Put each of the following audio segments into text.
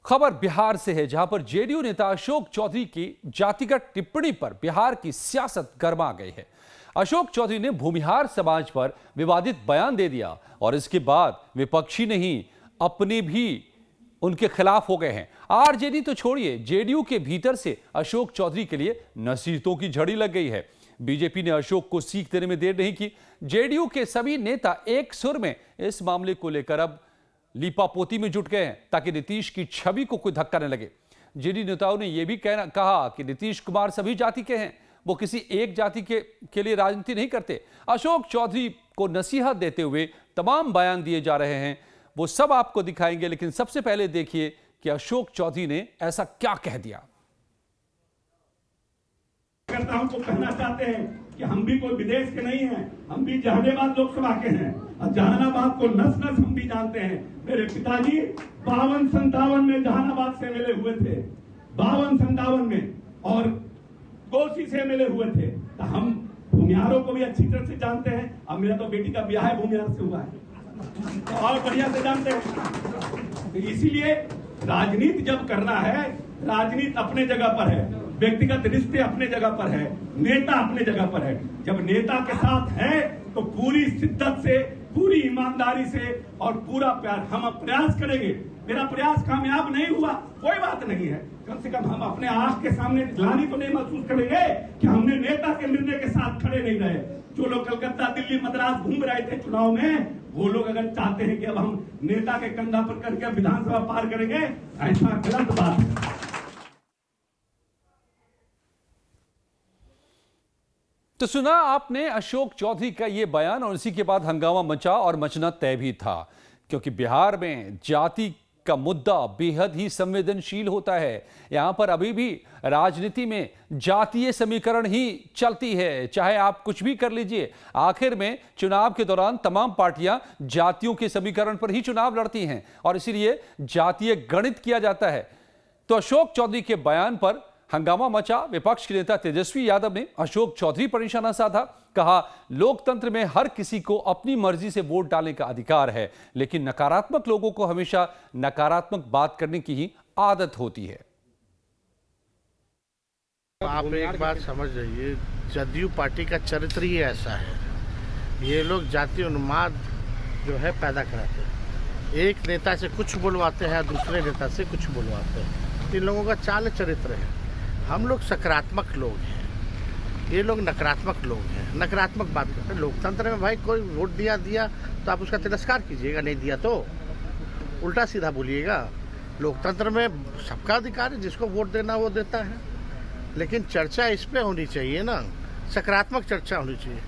खबर बिहार से है, जहां पर जेडीयू नेता अशोक चौधरी की जातिगत टिप्पणी पर बिहार की सियासत गर्मा गई है। अशोक चौधरी ने भूमिहार समाज पर विवादित बयान दे दिया और इसके बाद विपक्षी नहीं, अपने भी उनके खिलाफ हो गए हैं। आरजेडी तो छोड़िए, जेडीयू के भीतर से अशोक चौधरी के लिए नसीहतों की झड़ी लग गई है। बीजेपी ने अशोक को सीख देने में देर नहीं की। जेडीयू के सभी नेता एक सुर में इस मामले को लेकर अब लीपापोती में जुट गए हैं ताकि नीतीश की छवि को कोई धक्का न लगे। जेडीयू नेताओं ने यह भी कहा कि नीतीश कुमार सभी जाति के हैं, वो किसी एक जाति के लिए राजनीति नहीं करते। अशोक चौधरी को नसीहत देते हुए तमाम बयान दिए जा रहे हैं, वो सब आपको दिखाएंगे, लेकिन सबसे पहले देखिए कि अशोक चौधरी ने ऐसा क्या कह दिया। हमको कहना चाहते हैं कि हम भी कोई विदेश के नहीं हैं, हम भी जहानाबाद लोकसभा के हैं और जहानाबाद को नस नस हम भी जानते हैं। मेरे पिताजी 52-57 में जहानाबाद से मिले हुए थे, 52-57 में, और कोसी से मिले हुए थे। तो हम भूमिहारों को भी अच्छी तरह से जानते हैं। अब मेरा तो बेटी का ब्याह है भूमिहार से हुआ है, तो और बढ़िया से जानते हैं। तो इसीलिए राजनीति जब करना है, राजनीति अपने जगह पर है, व्यक्तिगत रिश्ते अपने जगह पर है, नेता अपने जगह पर है। जब नेता के साथ है तो पूरी शिद्दत से, पूरी ईमानदारी से और पूरा प्यार हम प्रयास करेंगे। मेरा प्रयास कामयाब नहीं हुआ, कोई बात नहीं है, कम से कम हम अपने आंख के सामने ग्लानि तो नहीं महसूस करेंगे कि हमने नेता के निर्णय के साथ खड़े नहीं रहे। जो लोग कलकत्ता, दिल्ली, मद्रास घूम रहे थे चुनाव में, वो लोग अगर चाहते हैं कि अब हम नेता के कंधा पर करके विधानसभा पार करेंगे, ऐसा गलत बात है। तो सुना आपने अशोक चौधरी का यह बयान, और इसी के बाद हंगामा मचा और मचना तय भी था, क्योंकि बिहार में जाति का मुद्दा बेहद ही संवेदनशील होता है। यहां पर अभी भी राजनीति में जातीय समीकरण ही चलती है, चाहे आप कुछ भी कर लीजिए। आखिर में चुनाव के दौरान तमाम पार्टियां जातियों के समीकरण पर ही चुनाव लड़ती हैं और इसीलिए जातीय गणित किया जाता है। तो अशोक चौधरी के बयान पर हंगामा मचा। विपक्ष के नेता तेजस्वी यादव ने अशोक चौधरी पर निशाना साधा, कहा लोकतंत्र में हर किसी को अपनी मर्जी से वोट डालने का अधिकार है, लेकिन नकारात्मक लोगों को हमेशा नकारात्मक बात करने की ही आदत होती है। आप एक बात समझ जाइए, जदयू पार्टी का चरित्र ही ऐसा है। ये लोग जातीय उन्माद जो है पैदा कराते हैं, एक नेता से कुछ बुलवाते हैं, दूसरे नेता से कुछ बुलवाते हैं। इन लोगों का चाल चरित्र है। हम लोग सकारात्मक लोग हैं, ये लोग नकारात्मक लोग हैं, नकारात्मक बात करते हैं। लोकतंत्र में भाई कोई वोट दिया तो आप उसका तिरस्कार कीजिएगा, नहीं दिया तो उल्टा सीधा बोलिएगा। लोकतंत्र में सबका अधिकार है, जिसको वोट देना वो देता है, लेकिन चर्चा इस पे होनी चाहिए ना, सकारात्मक चर्चा होनी चाहिए।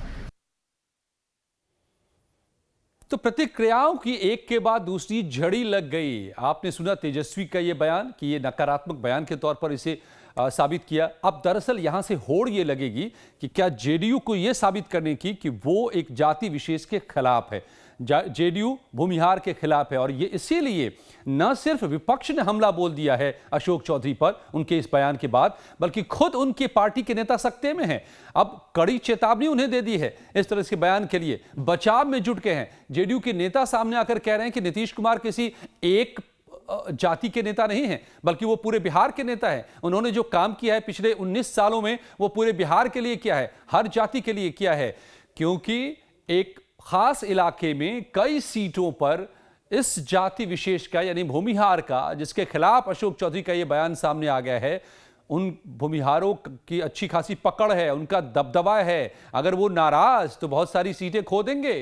तो प्रतिक्रियाओं की एक के बाद दूसरी झड़ी लग गई। आपने सुना तेजस्वी का यह बयान कि यह नकारात्मक बयान के तौर पर इसे साबित किया। अब दरअसल यहां से होड़ यह लगेगी कि क्या जेडीयू को यह साबित करने की कि वो एक जाति विशेष के खिलाफ है, जेडीयू भूमिहार के खिलाफ है। और ये इसीलिए न सिर्फ विपक्ष ने हमला बोल दिया है अशोक चौधरी पर उनके इस बयान के बाद, बल्कि खुद उनके पार्टी के नेता सकते में हैं। अब कड़ी चेतावनी उन्हें दे दी है इस तरह के बयान के लिए, बचाव में जुट गए हैं। जेडीयू के नेता सामने आकर कह रहे हैं कि नीतीश कुमार किसी एक जाति के नेता नहीं है, बल्कि वो पूरे बिहार के नेता है। उन्होंने जो काम किया है पिछले 19 सालों में, वो पूरे बिहार के लिए किया है, हर जाति के लिए किया है। क्योंकि एक खास इलाके में कई सीटों पर इस जाति विशेष का, यानी भूमिहार का, जिसके खिलाफ अशोक चौधरी का यह बयान सामने आ गया है, उन भूमिहारों की अच्छी खासी पकड़ है, उनका दबदबा है। अगर वो नाराज तो बहुत सारी सीटें खो देंगे।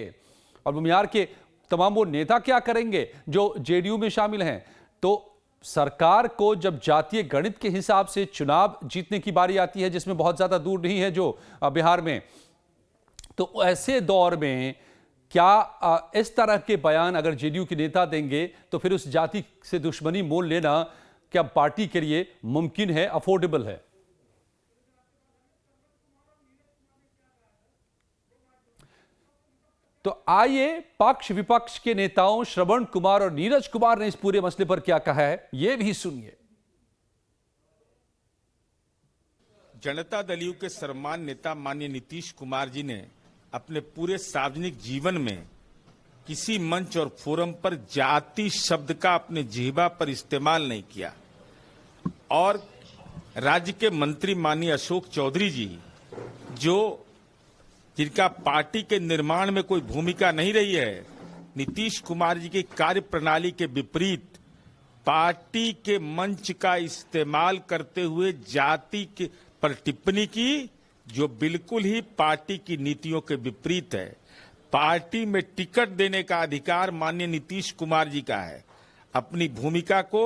और भूमिहार के तमाम वो नेता क्या करेंगे जो जेडीयू में शामिल हैं। तो सरकार को जब जातीय गणित के हिसाब से चुनाव जीतने की बारी आती है, जिसमें बहुत ज्यादा दूर नहीं है जो बिहार में, तो ऐसे दौर में क्या इस तरह के बयान अगर जेडीयू के नेता देंगे तो फिर उस जाति से दुश्मनी मोल लेना क्या पार्टी के लिए मुमकिन है, अफोर्डेबल है? तो आइए पक्ष विपक्ष के नेताओं श्रवण कुमार और नीरज कुमार ने इस पूरे मसले पर क्या कहा है, यह भी सुनिए। जनता दल यू के सर्वमान्य नेता माननीय नीतीश कुमार जी ने अपने पूरे सार्वजनिक जीवन में किसी मंच और फोरम पर जाति शब्द का अपने जिह्वा पर इस्तेमाल नहीं किया। और राज्य के मंत्री माननीय अशोक चौधरी जी, जिनका पार्टी के निर्माण में कोई भूमिका नहीं रही है, नीतीश कुमार जी की कार्य प्रणाली के विपरीत पार्टी के मंच का इस्तेमाल करते हुए जाति के पर टिप्पणी की, जो बिल्कुल ही पार्टी की नीतियों के विपरीत है। पार्टी में टिकट देने का अधिकार माननीय नीतीश कुमार जी का है। अपनी भूमिका को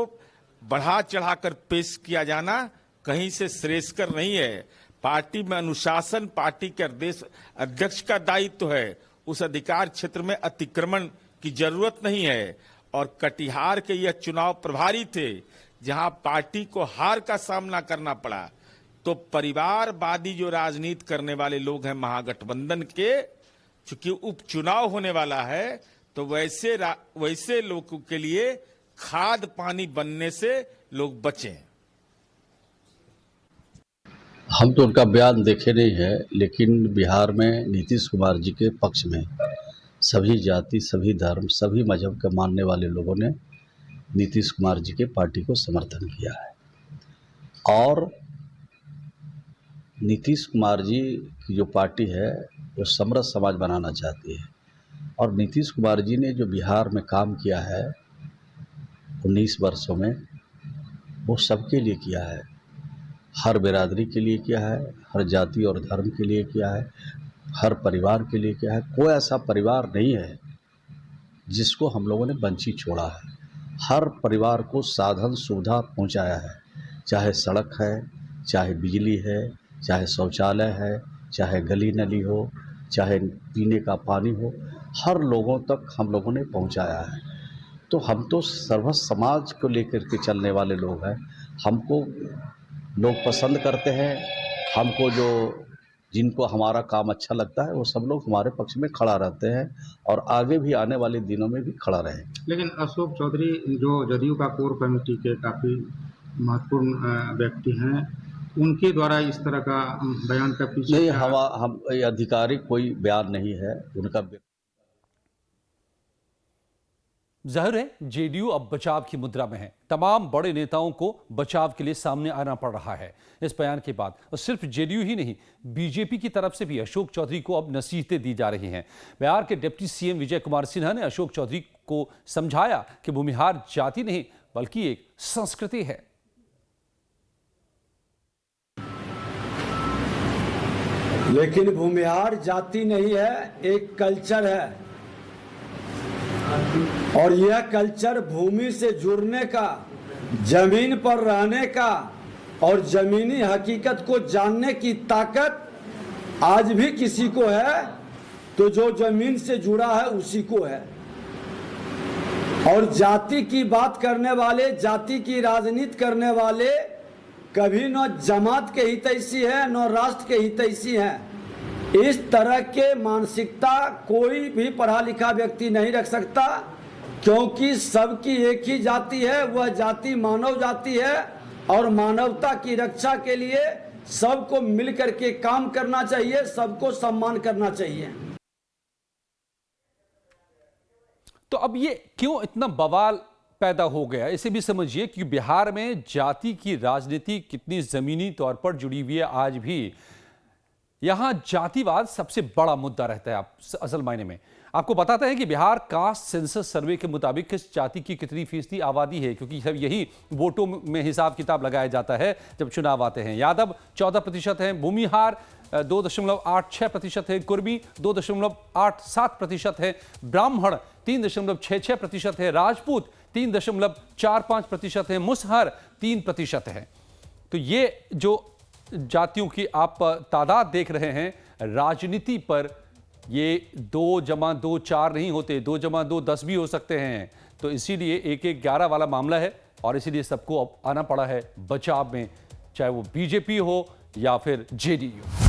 बढ़ा चढ़ाकर पेश किया जाना कहीं से श्रेयस्कर नहीं है। पार्टी में अनुशासन पार्टी के अध्यक्ष का दायित्व है। उस अधिकार क्षेत्र में अतिक्रमण की जरूरत नहीं है। और कटिहार के यह चुनाव प्रभारी थे, जहां पार्टी को हार का सामना करना पड़ा। तो परिवारवादी जो राजनीति करने वाले लोग हैं महागठबंधन के, चूंकि उपचुनाव होने वाला है, तो वैसे लोगों के लिए खाद पानी बनने से लोग बचें। हम तो उनका बयान देखे नहीं है, लेकिन बिहार में नीतीश कुमार जी के पक्ष में सभी जाति, सभी धर्म, सभी मजहब के मानने वाले लोगों ने नीतीश कुमार जी के पार्टी को समर्थन किया है। और नीतीश कुमार जी की जो पार्टी है वो समरस समाज बनाना चाहती है। और नीतीश कुमार जी ने जो बिहार में काम किया है 19 वर्षों में, वो सबके लिए किया है। हर बिरादरी के लिए किया है, हर जाति और धर्म के लिए किया है, हर परिवार के लिए किया है। कोई ऐसा परिवार नहीं है जिसको हम लोगों ने वंचित छोड़ा है। हर परिवार को साधन सुविधा पहुंचाया है, चाहे सड़क है, चाहे बिजली है, चाहे शौचालय है, चाहे गली नली हो, चाहे पीने का पानी हो, हर लोगों तक हम लोगों ने पहुंचाया है। तो हम तो सर्व समाज को लेकर के चलने वाले लोग हैं। हमको लोग पसंद करते हैं, हमको जिनको हमारा काम अच्छा लगता है वो सब लोग हमारे पक्ष में खड़ा रहते हैं और आगे भी आने वाले दिनों में भी खड़ा रहेंगे। लेकिन अशोक चौधरी जो जदयू का कोर कमेटी के काफ़ी महत्वपूर्ण व्यक्ति हैं, उनके द्वारा इस तरह का बयान का पीछे नहीं, हम आधिकारिक कोई बयान नहीं है उनका। जाहिर है जेडीयू अब बचाव की मुद्रा में है। तमाम बड़े नेताओं को बचाव के लिए सामने आना पड़ रहा है इस बयान के बाद। और सिर्फ जेडीयू ही नहीं, बीजेपी की तरफ से भी अशोक चौधरी को अब नसीहतें दी जा रही हैं। बिहार के डिप्टी सीएम विजय कुमार सिन्हा ने अशोक चौधरी को समझाया कि भूमिहार जाति नहीं बल्कि एक संस्कृति है। लेकिन भूमिहार जाति नहीं है, एक कल्चर है। और यह कल्चर भूमि से जुड़ने का, जमीन पर रहने का और जमीनी हकीकत को जानने की ताकत आज भी किसी को है, तो जो जमीन से जुड़ा है उसी को है। और जाति की बात करने वाले, जाति की राजनीति करने वाले कभी न जमात के हितैषी है न राष्ट्र के हितैषी हैं। इस तरह के मानसिकता कोई भी पढ़ा लिखा व्यक्ति नहीं रख सकता, क्योंकि सबकी एक ही जाति है, वह जाति मानव जाति है। और मानवता की रक्षा के लिए सबको मिलकर के काम करना चाहिए, सबको सम्मान करना चाहिए। तो अब ये क्यों इतना बवाल पैदा हो गया, इसे भी समझिए कि बिहार में जाति की राजनीति कितनी जमीनी तौर पर जुड़ी हुई है। आज भी यहां जातिवाद सबसे बड़ा मुद्दा रहता है। आप असल मायने में आपको बताते हैं कि बिहार कास्ट सेंसस सर्वे के मुताबिक किस जाति की कितनी फीसदी आबादी है, क्योंकि सब यही वोटों में हिसाब किताब लगाया जाता है जब चुनाव आते हैं। यादव 14% हैं, भूमिहार 2.86% है, कुर्मी 2.87% है, ब्राह्मण 3.66% है, राजपूत 3.45% है, मुसहर 3% है। तो ये जो जातियों की आप तादाद देख रहे हैं, राजनीति पर ये 2+2 4 नहीं होते, 2+2 10 भी हो सकते हैं। तो इसीलिए 1-1-11 वाला मामला है और इसीलिए सबको अब आना पड़ा है बचाव में, चाहे वो बीजेपी हो या फिर जेडीयू।